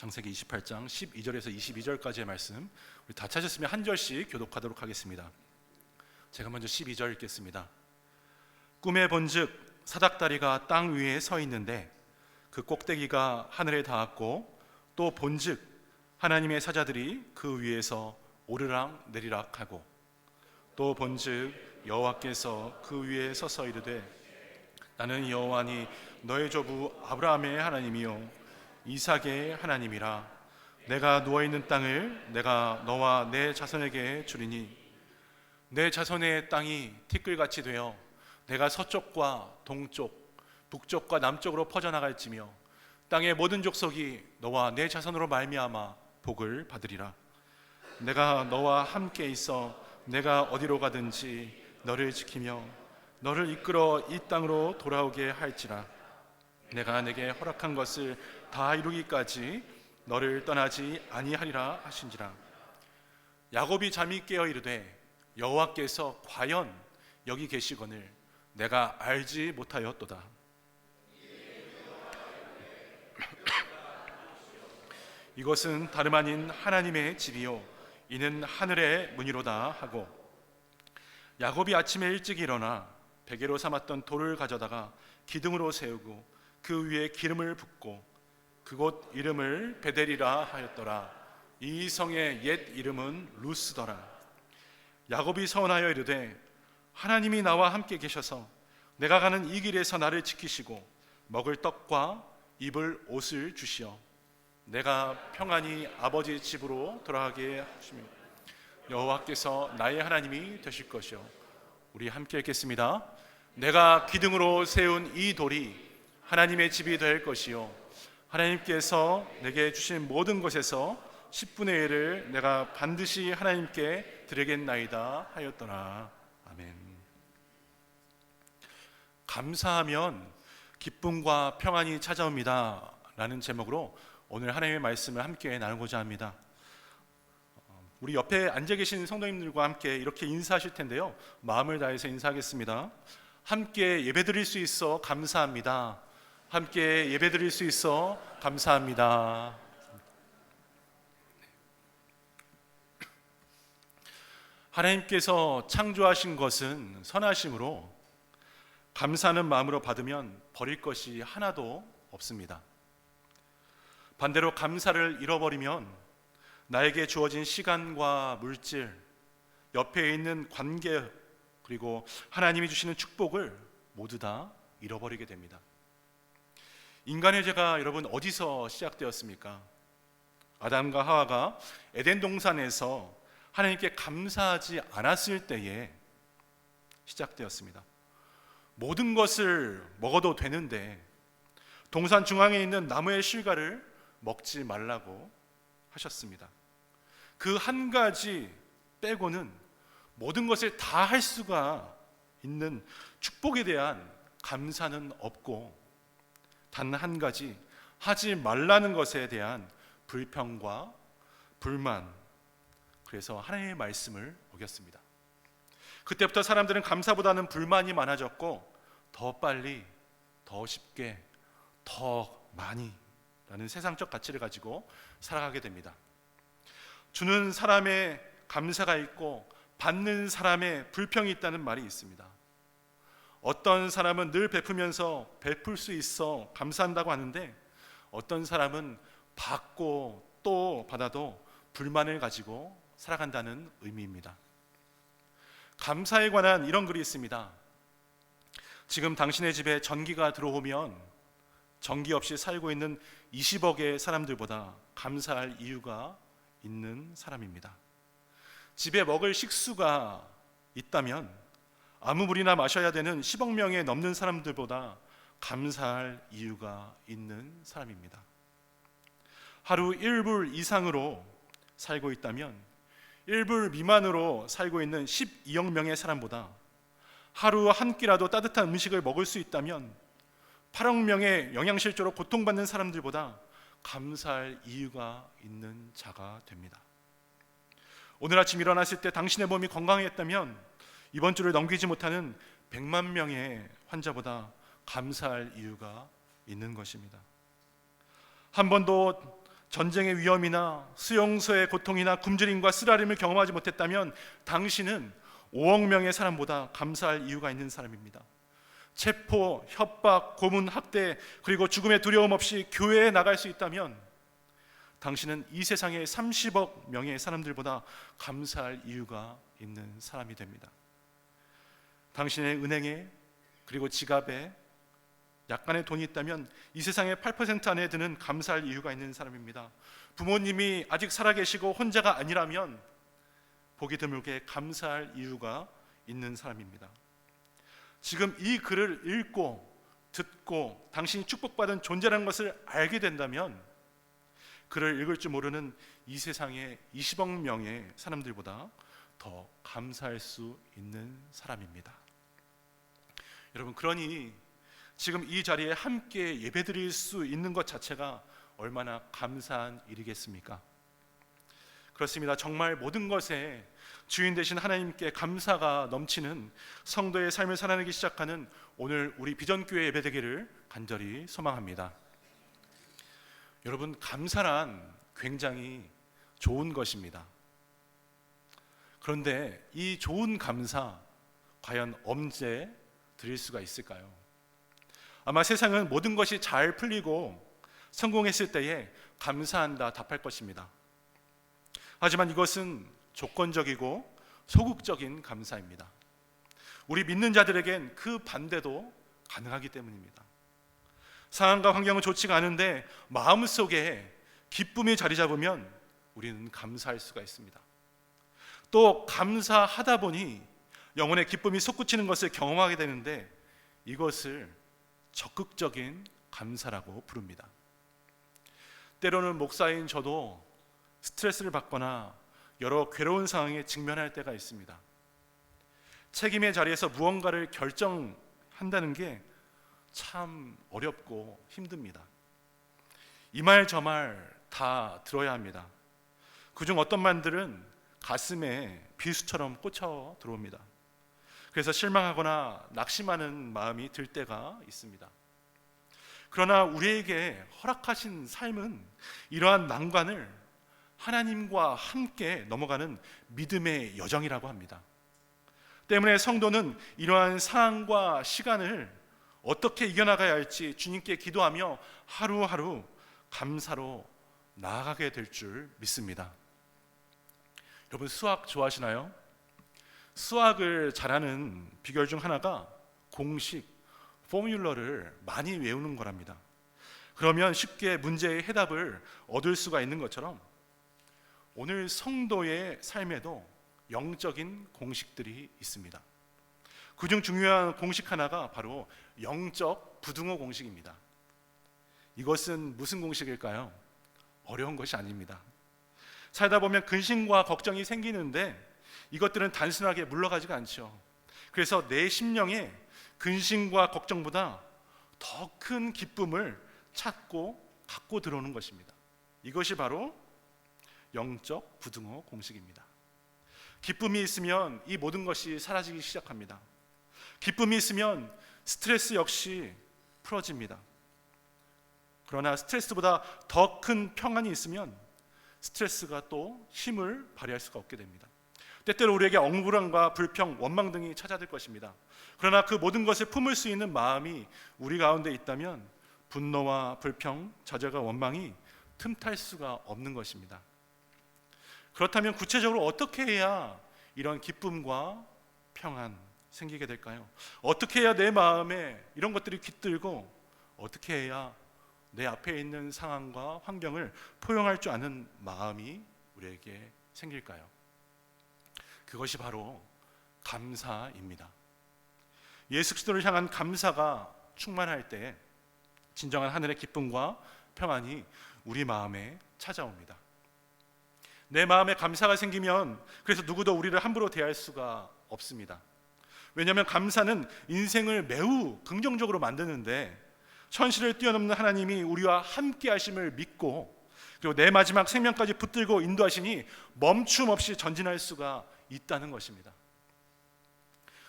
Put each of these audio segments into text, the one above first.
창세기 28장 12절에서 22절까지의 말씀, 우리 다 찾았으면 한 절씩 교독하도록 하겠습니다. 제가 먼저 12절 읽겠습니다. 꿈에 본즉 사닥다리가 땅 위에 서 있는데 그 꼭대기가 하늘에 닿았고, 또 본즉 하나님의 사자들이 그 위에서 오르락 내리락 하고, 또 본즉 여호와께서 그 위에 서서 이르되 나는 여호와니 너의 조부 아브라함의 하나님이요 이삭의 하나님이라. 내가 누워있는 땅을 내가 너와 내 자손에게 주리니 내 자손의 땅이 티끌같이 되어 내가 서쪽과 동쪽 북쪽과 남쪽으로 퍼져나갈지며 땅의 모든 족속이 너와 내 자손으로 말미암아 복을 받으리라. 내가 너와 함께 있어 내가 어디로 가든지 너를 지키며 너를 이끌어 이 땅으로 돌아오게 할지라. 내가 내게 허락한 것을 다 이루기까지 너를 떠나지 아니하리라 하신지라. 야곱이 잠이 깨어 이르되 여호와께서 과연 여기 계시거늘 내가 알지 못하였도다. 이것은 다름 아닌 하나님의 집이요 이는 하늘의 문이로다 하고, 야곱이 아침에 일찍 일어나 베개로 삼았던 돌을 가져다가 기둥으로 세우고 그 위에 기름을 붓고 그곳 이름을 베델이라 하였더라. 이 성의 옛 이름은 루스더라. 야곱이 서원하여 이르되 하나님이 나와 함께 계셔서 내가 가는 이 길에서 나를 지키시고 먹을 떡과 입을 옷을 주시어 내가 평안히 아버지 집으로 돌아가게 하시며 여호와께서 나의 하나님이 되실 것이요. 우리 함께 읽겠습니다. 내가 기둥으로 세운 이 돌이 하나님의 집이 될 것이요 하나님께서 내게 주신 모든 것에서 10분의 1을 내가 반드시 하나님께 드리겠나이다 하였더라. 아멘. 감사하면 기쁨과 평안이 찾아옵니다 라는 제목으로 오늘 하나님의 말씀을 함께 나누고자 합니다. 우리 옆에 앉아 계신 성도님들과 함께 이렇게 인사하실 텐데요, 마음을 다해서 인사하겠습니다. 함께 예배드릴 수 있어 감사합니다. 함께 예배드릴 수 있어 감사합니다. 하나님께서 창조하신 것은 선하심으로 감사하는 마음으로 받으면 버릴 것이 하나도 없습니다. 반대로 감사를 잃어버리면 나에게 주어진 시간과 물질, 옆에 있는 관계, 그리고 하나님이 주시는 축복을 모두 다 잃어버리게 됩니다. 인간의 죄가 여러분 어디서 시작되었습니까? 아담과 하와가 에덴 동산에서 하나님께 감사하지 않았을 때에 시작되었습니다. 모든 것을 먹어도 되는데 동산 중앙에 있는 나무의 실과를 먹지 말라고 하셨습니다. 그 한 가지 빼고는 모든 것을 다 할 수가 있는 축복에 대한 감사는 없고, 단 한 가지 하지 말라는 것에 대한 불평과 불만, 그래서 하나님의 말씀을 어겼습니다. 그때부터 사람들은 감사보다는 불만이 많아졌고, 더 빨리, 더 쉽게, 더 많이 라는 세상적 가치를 가지고 살아가게 됩니다. 주는 사람의 감사가 있고 받는 사람의 불평이 있다는 말이 있습니다. 어떤 사람은 늘 베푸면서 베풀 수 있어 감사한다고 하는데, 어떤 사람은 받고 또 받아도 불만을 가지고 살아간다는 의미입니다. 감사에 관한 이런 글이 있습니다. 지금 당신의 집에 전기가 들어오면 전기 없이 살고 있는 20억의 사람들보다 감사할 이유가 있는 사람입니다. 집에 먹을 식수가 있다면 아무 물이나 마셔야 되는 10억 명에 넘는 사람들보다 감사할 이유가 있는 사람입니다. 하루 1불 이상으로 살고 있다면 1불 미만으로 살고 있는 12억 명의 사람보다, 하루 한 끼라도 따뜻한 음식을 먹을 수 있다면 8억 명의 영양실조로 고통받는 사람들보다 감사할 이유가 있는 자가 됩니다. 오늘 아침 일어났을 때 당신의 몸이 건강했다면 이번 주를 넘기지 못하는 100만 명의 환자보다 감사할 이유가 있는 것입니다. 한 번도 전쟁의 위험이나 수용소의 고통이나 굶주림과 쓰라림을 경험하지 못했다면 당신은 5억 명의 사람보다 감사할 이유가 있는 사람입니다. 체포, 협박, 고문, 학대, 그리고 죽음의 두려움 없이 교회에 나갈 수 있다면 당신은 이 세상의 30억 명의 사람들보다 감사할 이유가 있는 사람이 됩니다. 당신의 은행에 그리고 지갑에 약간의 돈이 있다면 이 세상의 8% 안에 드는 감사할 이유가 있는 사람입니다. 부모님이 아직 살아계시고 혼자가 아니라면 보기 드물게 감사할 이유가 있는 사람입니다. 지금 이 글을 읽고 듣고 당신이 축복받은 존재라는 것을 알게 된다면 글을 읽을 줄 모르는 이 세상의 20억 명의 사람들보다 더 감사할 수 있는 사람입니다. 여러분, 그러니 지금 이 자리에 함께 예배드릴 수 있는 것 자체가 얼마나 감사한 일이겠습니까? 그렇습니다. 정말 모든 것에 주인 되신 하나님께 감사가 넘치는 성도의 삶을 살아내기 시작하는 오늘 우리 비전교회 예배되기를 간절히 소망합니다. 여러분, 감사란 굉장히 좋은 것입니다. 그런데 이 좋은 감사 과연 언제 드릴 수가 있을까요? 아마 세상은 모든 것이 잘 풀리고 성공했을 때에 감사한다 답할 것입니다. 하지만 이것은 조건적이고 소극적인 감사입니다. 우리 믿는 자들에겐 그 반대도 가능하기 때문입니다. 상황과 환경은 좋지가 않은데 마음속에 기쁨이 자리 잡으면 우리는 감사할 수가 있습니다. 또 감사하다 보니 영혼의 기쁨이 솟구치는 것을 경험하게 되는데 이것을 적극적인 감사라고 부릅니다. 때로는 목사인 저도 스트레스를 받거나 여러 괴로운 상황에 직면할 때가 있습니다. 책임의 자리에서 무언가를 결정한다는 게 참 어렵고 힘듭니다. 이 말 저 말 다 들어야 합니다. 그중 어떤 말들은 가슴에 비수처럼 꽂혀 들어옵니다. 그래서 실망하거나 낙심하는 마음이 들 때가 있습니다. 그러나 우리에게 허락하신 삶은 이러한 난관을 하나님과 함께 넘어가는 믿음의 여정이라고 합니다. 때문에 성도는 이러한 상황과 시간을 어떻게 이겨나가야 할지 주님께 기도하며 하루하루 감사로 나아가게 될 줄 믿습니다. 여러분, 수학 좋아하시나요? 수학을 잘하는 비결 중 하나가 공식, 포뮬러를 많이 외우는 거랍니다. 그러면 쉽게 문제의 해답을 얻을 수가 있는 것처럼 오늘 성도의 삶에도 영적인 공식들이 있습니다. 그중 중요한 공식 하나가 바로 영적 부등호 공식입니다. 이것은 무슨 공식일까요? 어려운 것이 아닙니다. 살다 보면 근심과 걱정이 생기는데 이것들은 단순하게 물러가지가 않죠. 그래서 내 심령에 근심과 걱정보다 더 큰 기쁨을 찾고 갖고 들어오는 것입니다. 이것이 바로 영적 부등호 공식입니다. 기쁨이 있으면 이 모든 것이 사라지기 시작합니다. 기쁨이 있으면 스트레스 역시 풀어집니다. 그러나 스트레스보다 더 큰 평안이 있으면 스트레스가 또 힘을 발휘할 수가 없게 됩니다. 때때로 우리에게 억울함과 불평, 원망 등이 찾아들 것입니다. 그러나 그 모든 것을 품을 수 있는 마음이 우리 가운데 있다면 분노와 불평, 좌절과 원망이 틈탈 수가 없는 것입니다. 그렇다면 구체적으로 어떻게 해야 이런 기쁨과 평안 생기게 될까요? 어떻게 해야 내 마음에 이런 것들이 깃들고 어떻게 해야 내 앞에 있는 상황과 환경을 포용할 줄 아는 마음이 우리에게 생길까요? 그것이 바로 감사입니다. 예수 그리스도를 향한 감사가 충만할 때 진정한 하늘의 기쁨과 평안이 우리 마음에 찾아옵니다. 내 마음에 감사가 생기면 그래서 누구도 우리를 함부로 대할 수가 없습니다. 왜냐하면 감사는 인생을 매우 긍정적으로 만드는데 현실을 뛰어넘는 하나님이 우리와 함께 하심을 믿고 그리고 내 마지막 생명까지 붙들고 인도하시니 멈춤 없이 전진할 수가 있다는 것입니다.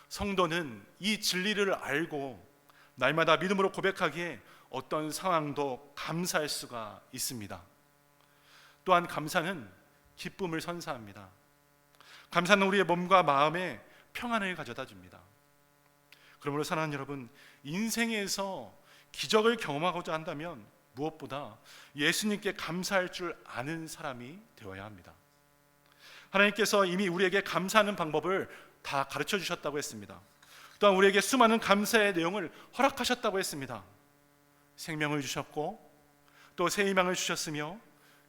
성도는 이 진리를 알고 날마다 믿음으로 고백하기에 어떤 상황도 감사할 수가 있습니다. 또한 감사는 기쁨을 선사합니다. 감사는 우리의 몸과 마음에 평안을 가져다 줍니다. 그러므로 사랑하는 여러분, 인생에서 기적을 경험하고자 한다면 무엇보다 예수님께 감사할 줄 아는 사람이 되어야 합니다. 하나님께서 이미 우리에게 감사하는 방법을 다 가르쳐 주셨다고 했습니다. 또한 우리에게 수많은 감사의 내용을 허락하셨다고 했습니다. 생명을 주셨고 또 새 희망을 주셨으며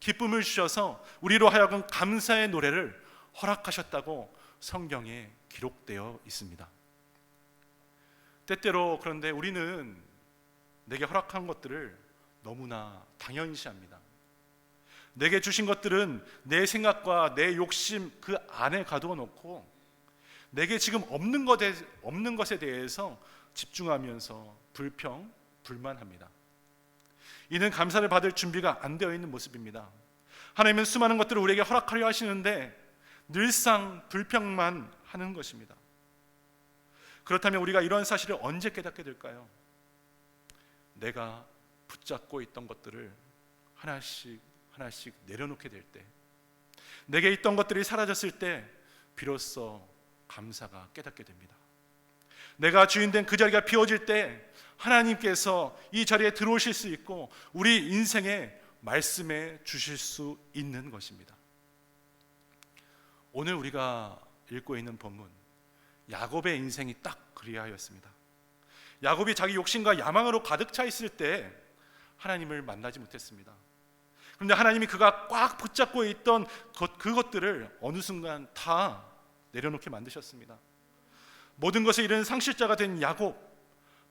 기쁨을 주셔서 우리로 하여금 감사의 노래를 허락하셨다고 성경에 기록되어 있습니다. 때때로 그런데 우리는 내게 허락한 것들을 너무나 당연시합니다. 내게 주신 것들은 내 생각과 내 욕심 그 안에 가두어 놓고 내게 지금 없는 것에 대해서 집중하면서 불평, 불만합니다. 이는 감사를 받을 준비가 안 되어 있는 모습입니다. 하나님은 수많은 것들을 우리에게 허락하려 하시는데 늘상 불평만 하는 것입니다. 그렇다면 우리가 이런 사실을 언제 깨닫게 될까요? 내가 붙잡고 있던 것들을 하나씩 내려놓게 될 때, 내게 있던 것들이 사라졌을 때 비로소 감사가 깨닫게 됩니다. 내가 주인된 그 자리가 비워질 때 하나님께서 이 자리에 들어오실 수 있고 우리 인생에 말씀해 주실 수 있는 것입니다. 오늘 우리가 읽고 있는 본문, 야곱의 인생이 딱 그리하였습니다. 야곱이 자기 욕심과 야망으로 가득 차 있을 때 하나님을 만나지 못했습니다. 그런데 하나님이 그가 꽉 붙잡고 있던 그것들을 어느 순간 다 내려놓게 만드셨습니다. 모든 것을 잃은 상실자가 된 야곱,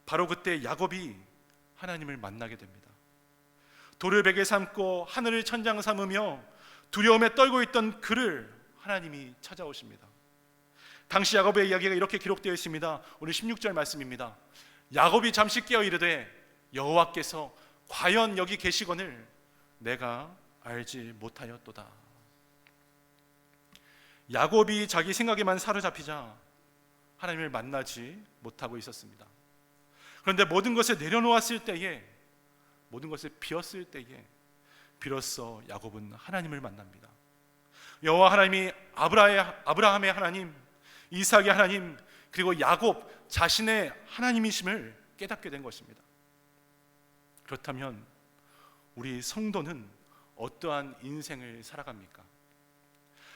바로 그때 야곱이 하나님을 만나게 됩니다. 돌을 베개 삼고 하늘을 천장 삼으며 두려움에 떨고 있던 그를 하나님이 찾아오십니다. 당시 야곱의 이야기가 이렇게 기록되어 있습니다. 오늘 16절 말씀입니다. 야곱이 잠시 깨어 이르되 여호와께서 과연 여기 계시거늘 내가 알지 못하였도다. 야곱이 자기 생각에만 사로잡히자 하나님을 만나지 못하고 있었습니다. 그런데 모든 것을 내려놓았을 때에, 모든 것을 비웠을 때에 비로소 야곱은 하나님을 만납니다. 여호와 하나님이 아브라함의 하나님, 이삭의 하나님, 그리고 야곱 자신의 하나님이심을 깨닫게 된 것입니다. 그렇다면 우리 성도는 어떠한 인생을 살아갑니까?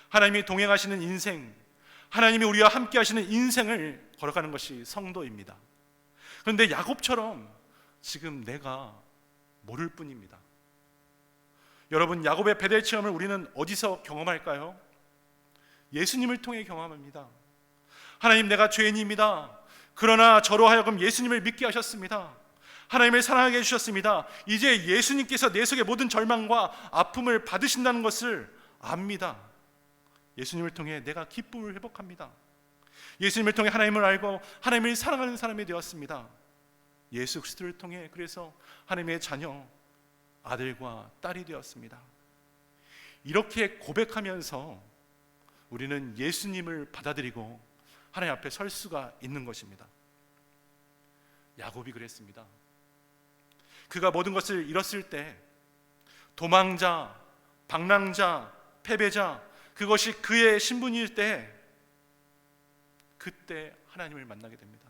하나님이 동행하시는 인생, 하나님이 우리와 함께 하시는 인생을 걸어가는 것이 성도입니다. 그런데 야곱처럼 지금 내가 모를 뿐입니다. 여러분, 야곱의 베델 체험을 우리는 어디서 경험할까요? 예수님을 통해 경험합니다. 하나님, 내가 죄인입니다. 그러나 저로 하여금 예수님을 믿게 하셨습니다. 하나님을 사랑하게 해주셨습니다. 이제 예수님께서 내 속의 모든 절망과 아픔을 받으신다는 것을 압니다. 예수님을 통해 내가 기쁨을 회복합니다. 예수님을 통해 하나님을 알고 하나님을 사랑하는 사람이 되었습니다. 예수 그리스도를 통해 그래서 하나님의 자녀, 아들과 딸이 되었습니다. 이렇게 고백하면서 우리는 예수님을 받아들이고 하나님 앞에 설 수가 있는 것입니다. 야곱이 그랬습니다. 그가 모든 것을 잃었을 때 도망자, 방랑자, 패배자, 그것이 그의 신분일 때 그때 하나님을 만나게 됩니다.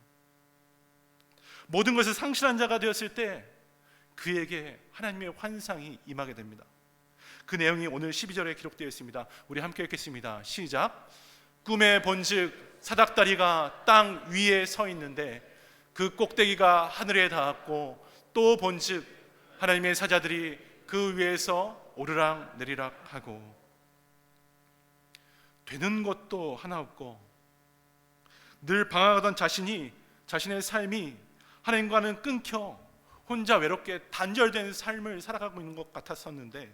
모든 것을 상실한 자가 되었을 때 그에게 하나님의 환상이 임하게 됩니다. 그 내용이 오늘 12절에 기록되어 있습니다. 우리 함께 읽겠습니다. 시작. 꿈에 본즉 사닥다리가 땅 위에 서 있는데 그 꼭대기가 하늘에 닿았고 또 본즉 하나님의 사자들이 그 위에서 오르락 내리락 하고 되는 것도 하나 없고 늘 방황하던 자신의 삶이 하나님과는 끊겨 혼자 외롭게 단절된 삶을 살아가고 있는 것 같았었는데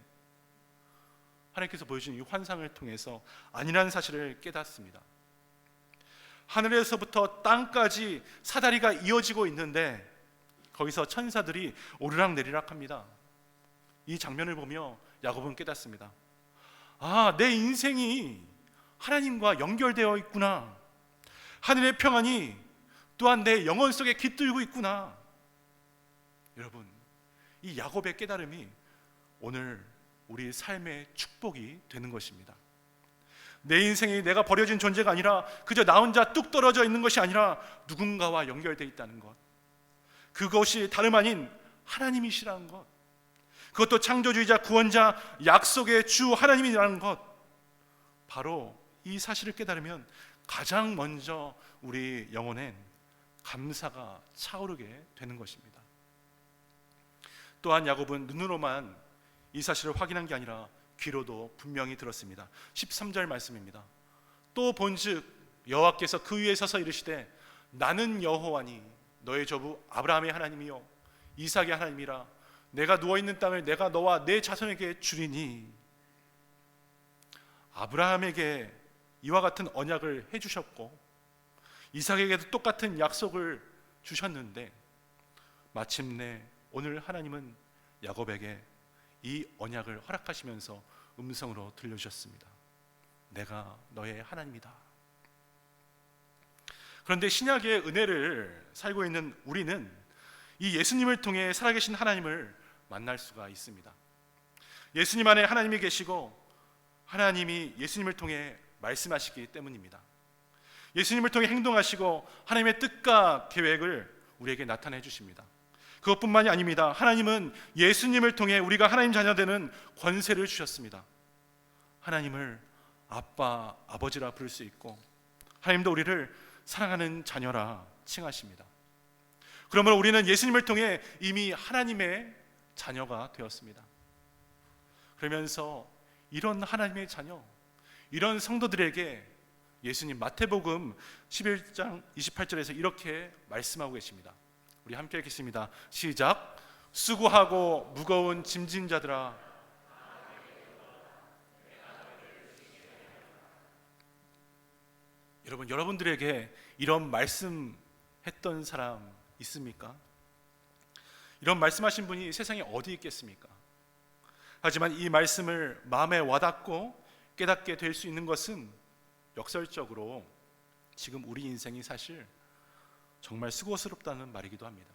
하나님께서 보여준 이 환상을 통해서 아니라는 사실을 깨닫습니다. 하늘에서부터 땅까지 사다리가 이어지고 있는데 거기서 천사들이 오르락 내리락 합니다. 이 장면을 보며 야곱은 깨닫습니다. 아, 내 인생이 하나님과 연결되어 있구나. 하늘의 평안이 또한 내 영혼 속에 깃들고 있구나. 여러분, 이 야곱의 깨달음이 오늘 우리 삶의 축복이 되는 것입니다. 내 인생이 내가 버려진 존재가 아니라 그저 나 혼자 뚝 떨어져 있는 것이 아니라 누군가와 연결되어 있다는 것, 그것이 다름 아닌 하나님이시라는 것, 그것도 창조주이자 구원자 약속의 주 하나님이라는 것, 바로 이 사실을 깨달으면 가장 먼저 우리 영혼엔 감사가 차오르게 되는 것입니다. 또한 야곱은 눈으로만 이 사실을 확인한 게 아니라 귀로도 분명히 들었습니다. 13절 말씀입니다. 또 본즉 여호와께서 그 위에 서서 이르시되 나는 여호와니 너의 조부 아브라함의 하나님이요 이삭의 하나님이라. 내가 누워있는 땅을 내가 너와 내 자손에게 주리니. 아브라함에게 이와 같은 언약을 해주셨고 이삭에게도 똑같은 약속을 주셨는데 마침내 오늘 하나님은 야곱에게 이 언약을 허락하시면서 음성으로 들려주셨습니다. 내가 너의 하나님이다. 그런데 신약의 은혜를 살고 있는 우리는 이 예수님을 통해 살아계신 하나님을 만날 수가 있습니다. 예수님 안에 하나님이 계시고 하나님이 예수님을 통해 말씀하시기 때문입니다. 예수님을 통해 행동하시고 하나님의 뜻과 계획을 우리에게 나타내 주십니다. 그것뿐만이 아닙니다. 하나님은 예수님을 통해 우리가 하나님 자녀 되는 권세를 주셨습니다. 하나님을 아빠, 아버지라 부를 수 있고 하나님도 우리를 사랑하는 자녀라 칭하십니다. 그러므로 우리는 예수님을 통해 이미 하나님의 자녀가 되었습니다. 그러면서 이런 하나님의 자녀, 이런 성도들에게 예수님 마태복음 11장 28절에서 이렇게 말씀하고 계십니다. 우리 함께 읽겠습니다. 시작. 수고하고 무거운 짐진 자들아, 여러분들에게 이런 말씀했던 사람 있습니까? 이런 말씀하신 분이 세상에 어디 있겠습니까? 하지만 이 말씀을 마음에 와닿고 깨닫게 될 수 있는 것은 역설적으로 지금 우리 인생이 사실 정말 수고스럽다는 말이기도 합니다.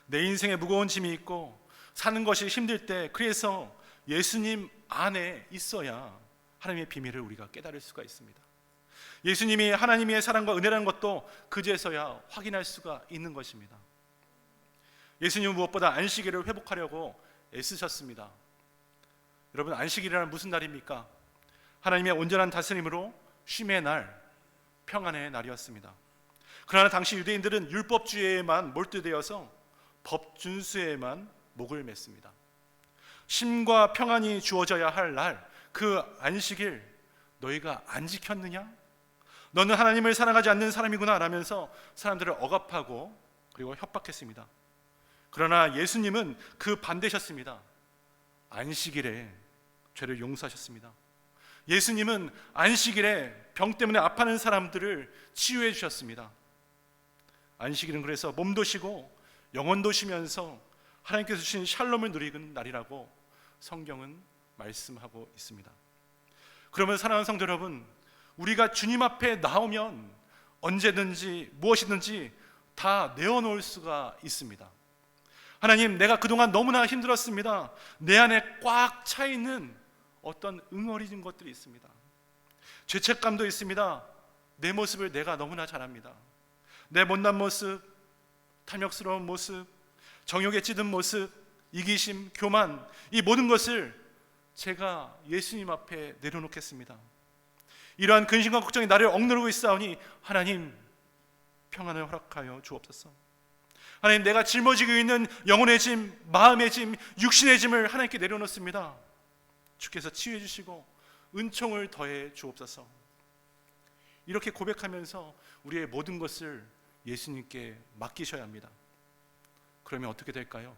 내 인생에 무거운 짐이 있고 사는 것이 힘들 때 그래서 예수님 안에 있어야 하나님의 비밀을 우리가 깨달을 수가 있습니다. 예수님이 하나님의 사랑과 은혜라는 것도 그제서야 확인할 수가 있는 것입니다. 예수님은 무엇보다 안식일을 회복하려고 애쓰셨습니다. 여러분, 안식일이란 무슨 날입니까? 하나님의 온전한 다스림으로 쉼의 날, 평안의 날이었습니다. 그러나 당시 유대인들은 율법주의에만 몰두되어서 법 준수에만 목을 맸습니다. 쉼과 평안이 주어져야 할 날, 그 안식일 너희가 안 지켰느냐? 너는 하나님을 사랑하지 않는 사람이구나 라면서 사람들을 억압하고 그리고 협박했습니다. 그러나 예수님은 그 반대셨습니다. 안식일에 죄를 용서하셨습니다. 예수님은 안식일에 병 때문에 아파하는 사람들을 치유해 주셨습니다. 안식일은 그래서 몸도 쉬고 영혼도 쉬면서 하나님께서 주신 샬롬을 누리는 날이라고 성경은 말씀하고 있습니다. 그러면 사랑하는 성도 여러분, 우리가 주님 앞에 나오면 언제든지 무엇이든지 다 내어놓을 수가 있습니다. 하나님, 내가 그동안 너무나 힘들었습니다. 내 안에 꽉 차 있는 어떤 응어리진 것들이 있습니다. 죄책감도 있습니다. 내 모습을 내가 너무나 잘 압니다. 내 못난 모습, 탐욕스러운 모습, 정욕에 찌든 모습, 이기심, 교만, 이 모든 것을 제가 예수님 앞에 내려놓겠습니다. 이러한 근심과 걱정이 나를 억누르고 있사오니 하나님, 평안을 허락하여 주옵소서. 하나님, 내가 짊어지고 있는 영혼의 짐, 마음의 짐, 육신의 짐을 하나님께 내려놓습니다. 주께서 치유해 주시고 은총을 더해 주옵소서. 이렇게 고백하면서 우리의 모든 것을 예수님께 맡기셔야 합니다. 그러면 어떻게 될까요?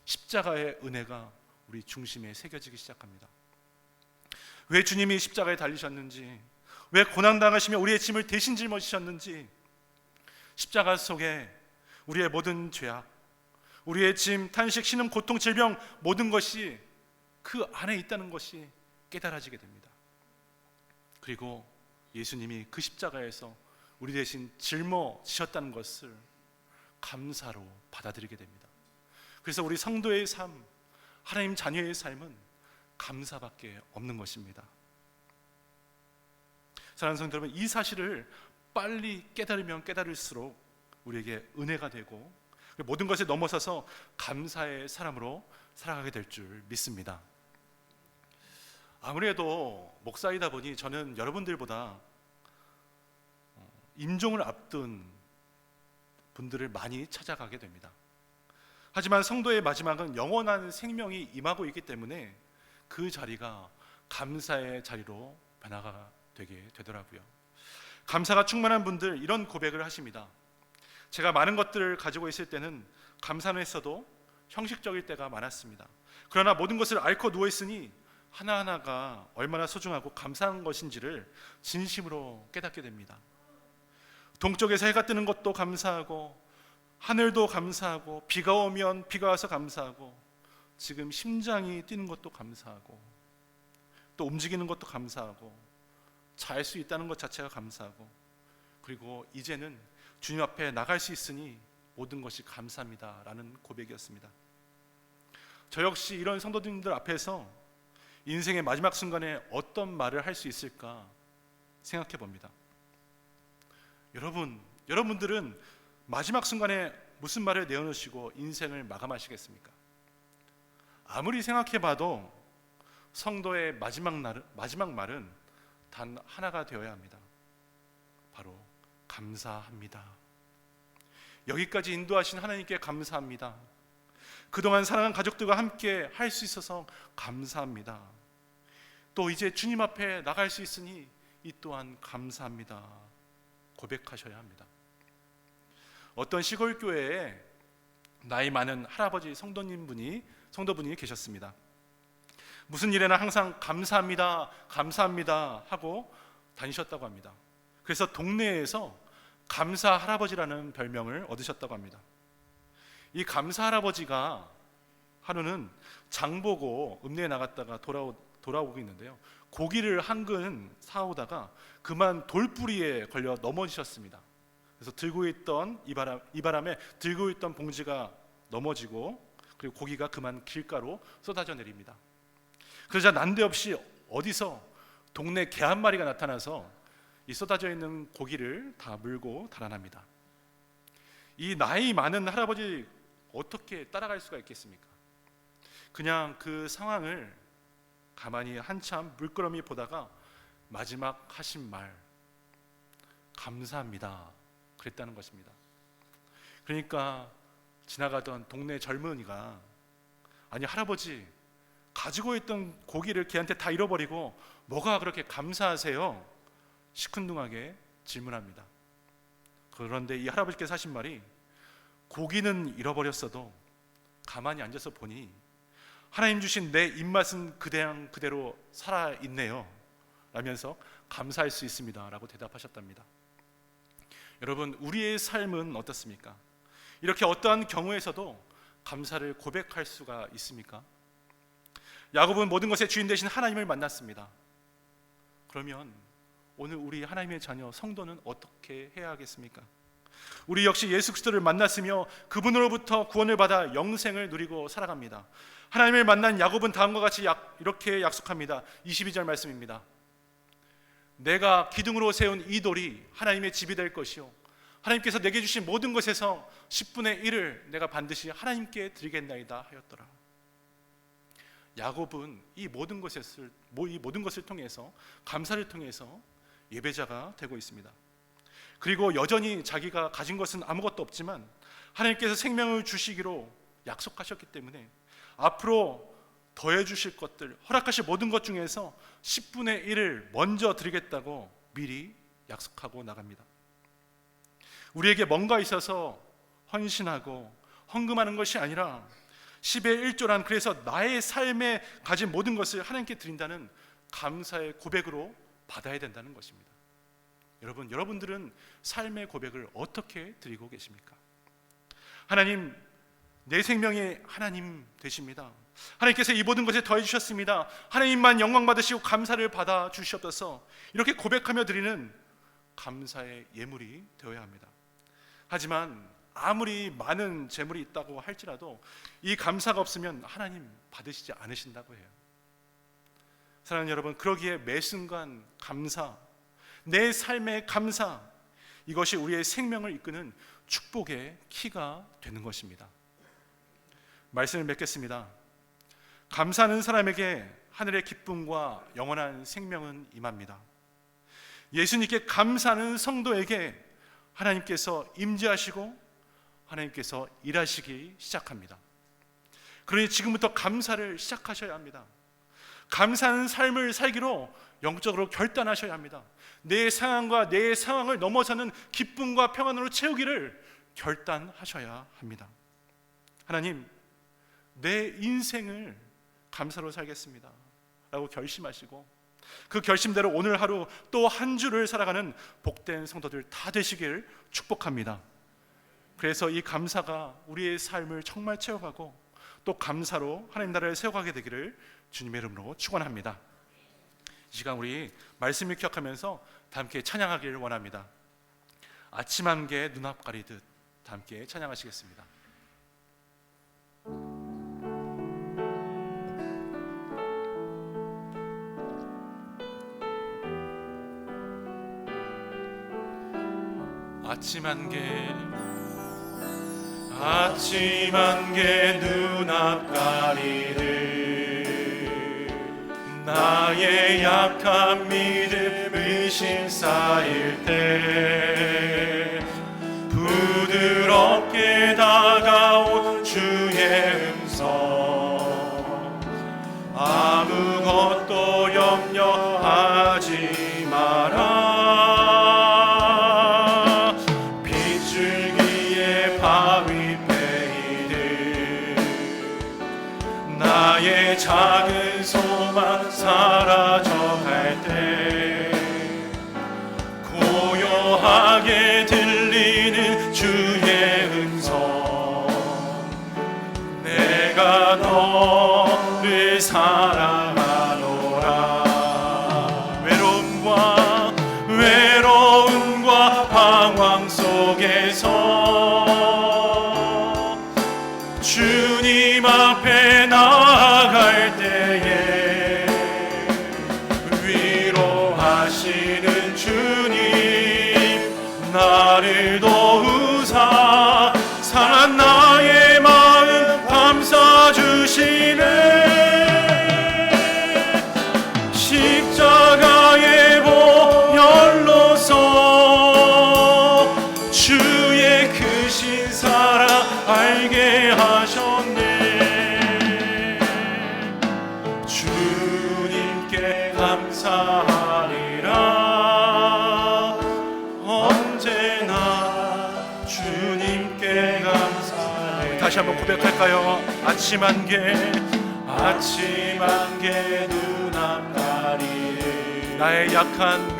십자가의 은혜가 우리 중심에 새겨지기 시작합니다. 왜 주님이 십자가에 달리셨는지, 왜 고난당하시며 우리의 짐을 대신 짊어지셨는지, 십자가 속에 우리의 모든 죄악, 우리의 짐, 탄식, 신음, 고통, 질병, 모든 것이 그 안에 있다는 것이 깨달아지게 됩니다. 그리고 예수님이 그 십자가에서 우리 대신 짊어지셨다는 것을 감사로 받아들이게 됩니다. 그래서 우리 성도의 삶, 하나님 자녀의 삶은 감사밖에 없는 것입니다. 사랑하는 성도 여러분, 이 사실을 빨리 깨달으면 깨달을수록 우리에게 은혜가 되고 모든 것에 넘어서서 감사의 사람으로 살아가게 될 줄 믿습니다. 아무래도 목사이다 보니 저는 여러분들보다 임종을 앞둔 분들을 많이 찾아가게 됩니다. 하지만 성도의 마지막은 영원한 생명이 임하고 있기 때문에 그 자리가 감사의 자리로 변화가 되게 되더라고요. 감사가 충만한 분들 이런 고백을 하십니다. 제가 많은 것들을 가지고 있을 때는 감사는 했어도 형식적일 때가 많았습니다. 그러나 모든 것을 앓고 누워있으니 하나하나가 얼마나 소중하고 감사한 것인지를 진심으로 깨닫게 됩니다. 동쪽에서 해가 뜨는 것도 감사하고, 하늘도 감사하고, 비가 오면 비가 와서 감사하고, 지금 심장이 뛰는 것도 감사하고, 또 움직이는 것도 감사하고, 잘 수 있다는 것 자체가 감사하고, 그리고 이제는 주님 앞에 나갈 수 있으니 모든 것이 감사합니다 라는 고백이었습니다. 저 역시 이런 성도님들 앞에서 인생의 마지막 순간에 어떤 말을 할 수 있을까 생각해 봅니다. 여러분들은 마지막 순간에 무슨 말을 내어놓으시고 인생을 마감하시겠습니까? 아무리 생각해 봐도 성도의 마지막 말은 단 하나가 되어야 합니다. 바로 감사합니다. 여기까지 인도하신 하나님께 감사합니다. 그동안 사랑한 가족들과 함께 할 수 있어서 감사합니다. 또 이제 주님 앞에 나갈 수 있으니 이 또한 감사합니다. 고백하셔야 합니다. 어떤 시골 교회에 나이 많은 할아버지 성도분이 계셨습니다. 무슨 일에나 항상 감사합니다, 감사합니다 하고 다니셨다고 합니다. 그래서 동네에서 감사 할아버지라는 별명을 얻으셨다고 합니다. 이 감사 할아버지가 하루는 장보고 읍내에 나갔다가 돌아오고 있는데요, 고기를 한 근 사오다가 그만 돌뿌리에 걸려 넘어지셨습니다. 그래서 이 바람에 들고 있던 봉지가 넘어지고, 그리고 고기가 그만 길가로 쏟아져 내립니다. 그러자 난데없이 어디서 동네 개 한 마리가 나타나서 이 쏟아져 있는 고기를 다 물고 달아납니다. 이 나이 많은 할아버지 어떻게 따라갈 수가 있겠습니까? 그냥 그 상황을 가만히 한참 물끄러미 보다가 마지막 하신 말, 감사합니다 그랬다는 것입니다. 그러니까 지나가던 동네 젊은이가, 아니 할아버지 가지고 있던 고기를 걔한테 다 잃어버리고 뭐가 그렇게 감사하세요? 시큰둥하게 질문합니다. 그런데 이 할아버지께서 하신 말이, 고기는 잃어버렸어도 가만히 앉아서 보니 하나님 주신 내 입맛은 그대로 살아있네요 라면서 감사할 수 있습니다 라고 대답하셨답니다. 여러분, 우리의 삶은 어떻습니까? 이렇게 어떠한 경우에서도 감사를 고백할 수가 있습니까? 야곱은 모든 것의 주인 되신 하나님을 만났습니다. 그러면 오늘 우리 하나님의 자녀 성도는 어떻게 해야 하겠습니까? 우리 역시 예수 그리스도를 만났으며 그분으로부터 구원을 받아 영생을 누리고 살아갑니다. 하나님을 만난 야곱은 다음과 같이 이렇게 약속합니다. 22절 말씀입니다. 내가 기둥으로 세운 이 돌이 하나님의 집이 될 것이요, 하나님께서 내게 주신 모든 것에서 10분의 1을 내가 반드시 하나님께 드리겠나이다 하였더라. 야곱은 이 모든 것을 통해서, 감사를 통해서 예배자가 되고 있습니다. 그리고 여전히 자기가 가진 것은 아무것도 없지만 하나님께서 생명을 주시기로 약속하셨기 때문에 앞으로 더해 주실 것들, 허락하실 모든 것 중에서 10분의 1을 먼저 드리겠다고 미리 약속하고 나갑니다. 우리에게 뭔가 있어서 헌신하고 헌금하는 것이 아니라 10의 1조란, 그래서 나의 삶에 가진 모든 것을 하나님께 드린다는 감사의 고백으로 받아야 된다는 것입니다. 여러분들은 삶의 고백을 어떻게 드리고 계십니까? 하나님, 내 생명의 하나님 되십니다. 하나님께서 이 모든 것에 더해 주셨습니다. 하나님만 영광 받으시고 감사를 받아 주시옵소서. 이렇게 고백하며 드리는 감사의 예물이 되어야 합니다. 하지만 아무리 많은 재물이 있다고 할지라도 이 감사가 없으면 하나님 받으시지 않으신다고 해요. 사랑하는 여러분, 그러기에 매 순간 감사, 내 삶의 감사, 이것이 우리의 생명을 이끄는 축복의 키가 되는 것입니다. 말씀을 맺겠습니다. 감사하는 사람에게 하늘의 기쁨과 영원한 생명은 임합니다. 예수님께 감사하는 성도에게 하나님께서 임재하시고 하나님께서 일하시기 시작합니다. 그러니 지금부터 감사를 시작하셔야 합니다. 감사하는 삶을 살기로 영적으로 결단하셔야 합니다. 내 상황과 내 상황을 넘어서는 기쁨과 평안으로 채우기를 결단하셔야 합니다. 하나님, 내 인생을 감사로 살겠습니다 라고 결심하시고 그 결심대로 오늘 하루 또 한 주를 살아가는 복된 성도들 다 되시길 축복합니다. 그래서 이 감사가 우리의 삶을 정말 채워가고 또 감사로 하나님 나라를 세워가게 되기를 주님의 이름으로 축원합니다. 이 시간 우리 말씀을 기억하면서 다 함께 찬양하기를 원합니다. 아침 안개 눈앞 가리듯 다 함께 찬양하시겠습니다. 아침 안개 눈앞 가리를 나의 약한 믿음 의심 쌓일 때 부드럽게 다가온 주의 음성 아무것도 염려하지 마라 나의 작은 소망 사라져갈 때 고요하게 들리는 주의 음성 내가 너를 사랑하노라 외로움과 방황 속에서 주님 앞에 나아갈 때에 위로하시는 주님 나를 도우사 상한 나의 마음 감싸 주시네 십자가의 보혈로서 주의 크신 사랑 알게 하셨네 주님께 감사하리라 언제나 주님께 감사하리라 다시 한번 고백할까요? 아침 안개 눈앞 가리를 나의 약한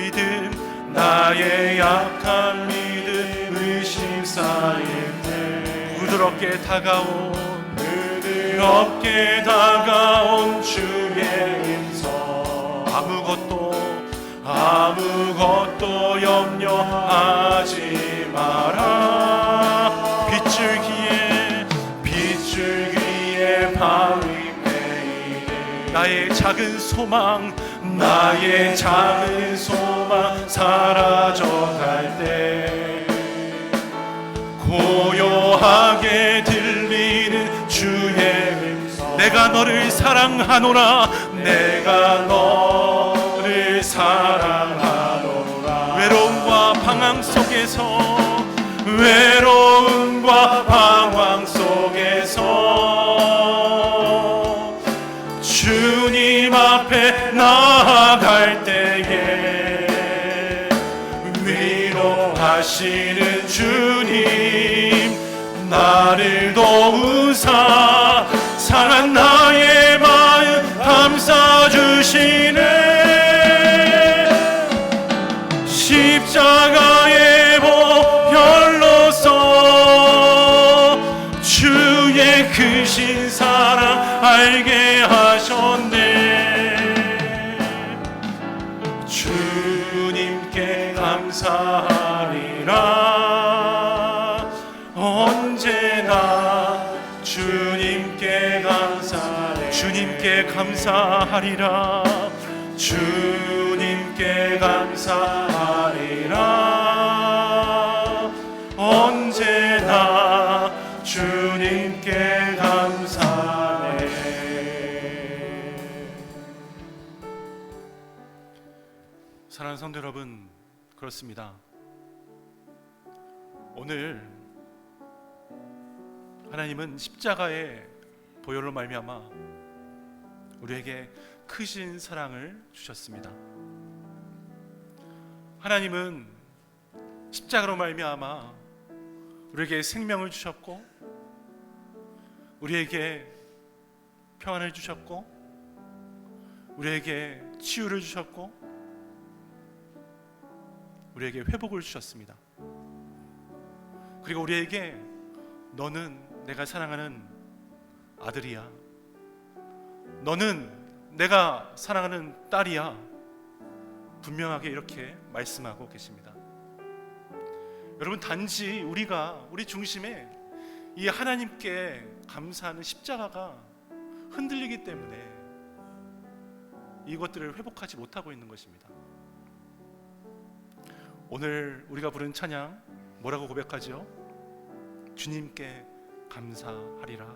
믿음 의심 쌓일 때 부드럽게 다가온 주의 음성 아무것도 염려하지 마라 빗줄기에 바위 매이네 나의 작은 소망 사라져갈 때 고요하게 들리는 주의 음성 내가 너를 사랑하노라 외로움과 방황 속에서 주님 앞에 나아갈 때에 위로하시는 주님 나를 도우사 상한 나의 마음 감싸 주시네 십자가의 보혈로서 주의 크신 사랑 알게 하셨네 주님께 감사하리라 언제나 주님께 감사하리라 주님께 감사하리라. 언제나 주님께 감사해. 사랑하는 성도 여러분, 그렇습니다. 오늘 하나님은 십자가의 보혈로 말미암아 우리에게 크신 사랑을 주셨습니다. 하나님은 십자가로 말미암아 우리에게 생명을 주셨고, 우리에게 평안을 주셨고, 우리에게 치유를 주셨고, 우리에게 회복을 주셨습니다. 그리고 우리에게 너는 내가 사랑하는 아들이야, 너는 내가 사랑하는 딸이야, 분명하게 이렇게 말씀하고 계십니다. 여러분, 단지 우리 중심에 이 하나님께 감사하는 십자가가 흔들리기 때문에 이것들을 회복하지 못하고 있는 것입니다. 오늘 우리가 부른 찬양 뭐라고 고백하죠? 주님께 감사하리라.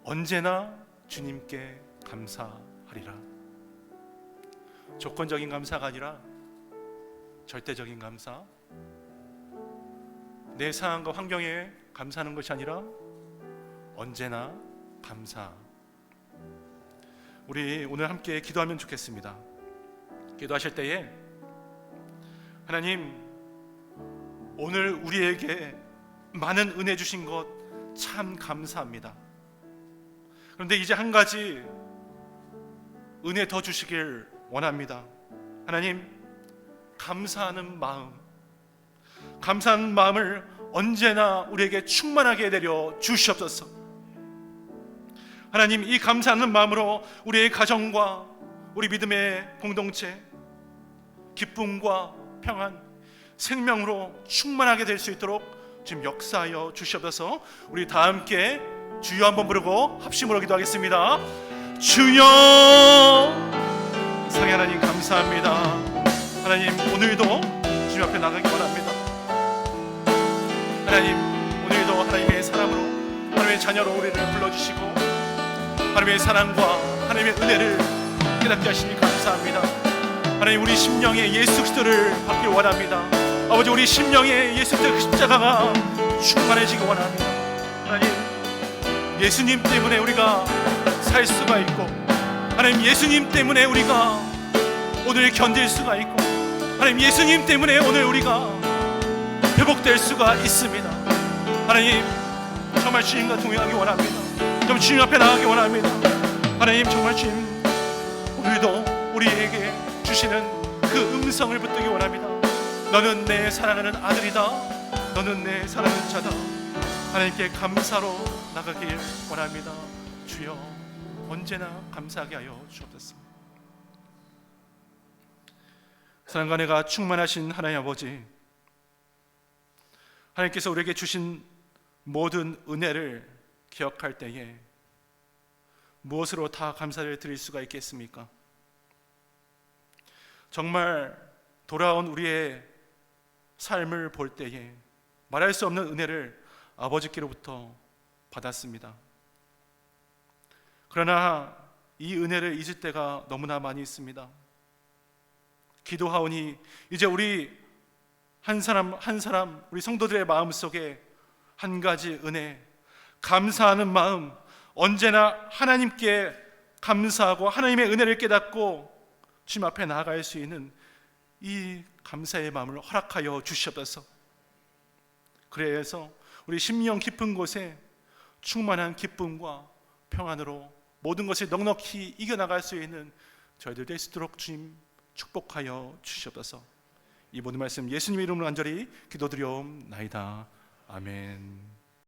언제나 주님께 감사하리라. 조건적인 감사가 아니라 절대적인 감사, 내 상황과 환경에 감사하는 것이 아니라 언제나 감사. 우리 오늘 함께 기도하면 좋겠습니다. 기도하실 때에 하나님, 오늘 우리에게 많은 은혜 주신 것 참 감사합니다. 그런데 이제 한 가지 은혜 더 주시길 원합니다. 하나님, 감사하는 마음을 언제나 우리에게 충만하게 내려 주시옵소서. 하나님, 이 감사하는 마음으로 우리의 가정과 우리 믿음의 공동체, 기쁨과 평안, 생명으로 충만하게 될 수 있도록 지금 역사하여 주시옵소서. 우리 다 함께 주여 한번 부르고 합심으로 기도하겠습니다. 주여. 사랑의 하나님, 감사합니다. 하나님, 오늘도 주님 앞에 나가기 원합니다. 하나님, 오늘도 하나님의 사랑으로, 하나님의 자녀로 우리를 불러주시고 하나님의 사랑과 하나님의 은혜를 깨닫게 하시니 감사합니다. 하나님, 우리 심령에 예수 그리스도를 받길 원합니다. 아버지, 우리 심령에 예수 그리스도의 십자가가 충만해지기 원합니다. 하나님, 예수님 때문에 우리가 살 수가 있고, 하나님, 예수님 때문에 우리가 오늘 견딜 수가 있고, 하나님, 예수님 때문에 오늘 우리가 회복될 수가 있습니다. 하나님, 정말 주님과 동행하기 원합니다. 정말 주님 앞에 나가기 원합니다. 하나님, 정말 주님, 오늘도 우리에게 주시는 그 음성을 붙들기 원합니다. 너는 내 사랑하는 아들이다, 너는 내 사랑하는 자다. 하나님께 감사로 나가길 원합니다. 주여, 언제나 감사하게 하여 주옵소서. 사랑과 은혜가 충만하신 하나님 아버지, 하나님께서 우리에게 주신 모든 은혜를 기억할 때에 무엇으로 다 감사를 드릴 수가 있겠습니까? 정말 돌아온 우리의 삶을 볼 때에 말할 수 없는 은혜를 아버지께로부터 받았습니다. 그러나 이 은혜를 잊을 때가 너무나 많이 있습니다. 기도하오니 이제 우리 한 사람 한 사람, 우리 성도들의 마음속에 한 가지 은혜, 감사하는 마음, 언제나 하나님께 감사하고 하나님의 은혜를 깨닫고 주님 앞에 나아갈 수 있는 이 감사의 마음을 허락하여 주시옵소서. 그래서 우리 심령 깊은 곳에 충만한 기쁨과 평안으로 모든 것을 넉넉히 이겨나갈 수 있는 저희들 될 수 있도록 주님 축복하여 주시옵소서. 이 모든 말씀 예수님의 이름으로 간절히 기도드리옵나이다. 아멘.